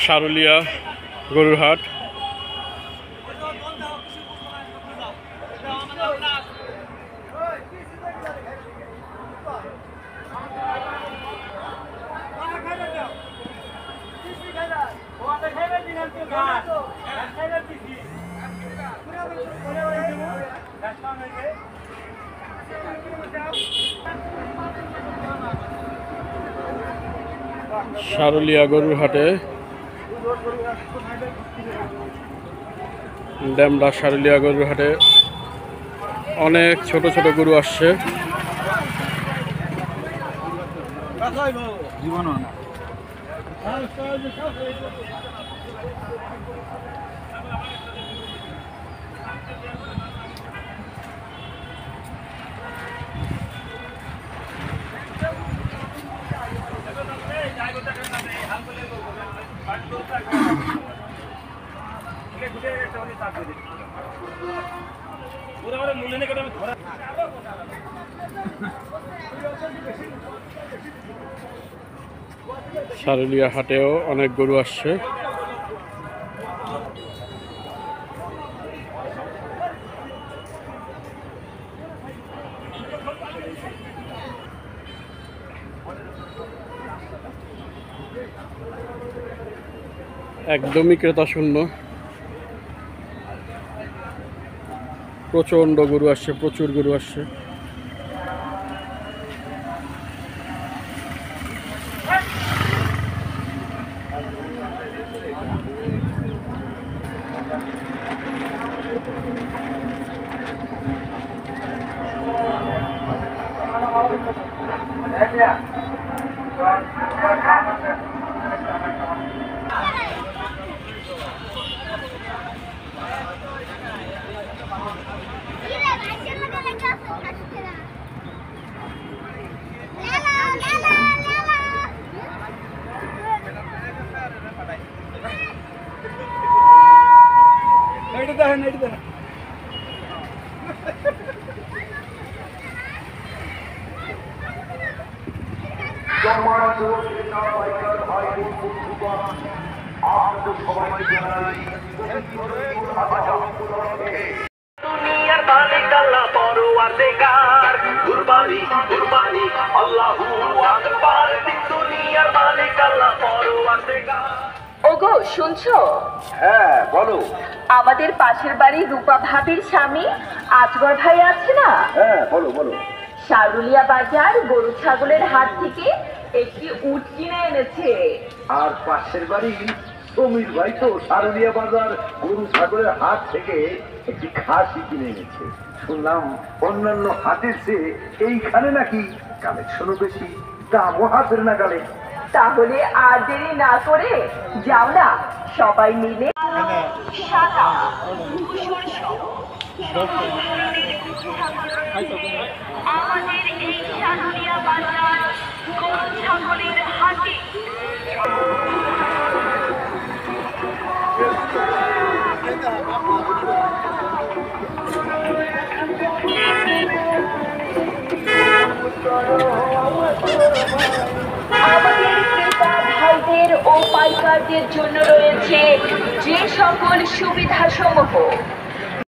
সারুলিয়া গরুর হাট। সারুলিয়া গরুর হাটে ড্যামরা সারুলিয়া গরুর হাটে অনেক ছোট ছোট গরু আসছে। সারুলিয়া হাটেও অনেক গরু আসছে। একদমই ক্রেতা শূন্য, প্রচন্ড গরু আসছে, প্রচুর গরু আসছে। ওগো শুনছো? হ্যাঁ বলো। আমাদের পাশের বাড়ি রূপা ভাবির স্বামী আজগর ভাই আছে না? হ্যাঁ বলো বলো। সারুলিয়া বাজার গরু ছাগলের হাট থেকে একটি উট কিনে এনেছে। আর পাশের বাড়ি সমীর ভাই তো সারুলিয়া বাজার গরু ছাগলের হাট থেকে একটি খাসি কিনে এনেছে। শুনলাম অন্যান্য হাটের চেয়ে এইখানে নাকি কালেকশনও বেশি, দামও হাতের নাগালে। তাহলে আর দেরি না করে যাও না সবাই মিলে আমাদের এই সারুলিয়া বাজার গরু ছাগলের হাটে। আমাদের ক্রেতা ভাইদের ও পাইকারদের জন্য রয়েছে যে সকল সুবিধা সমূহ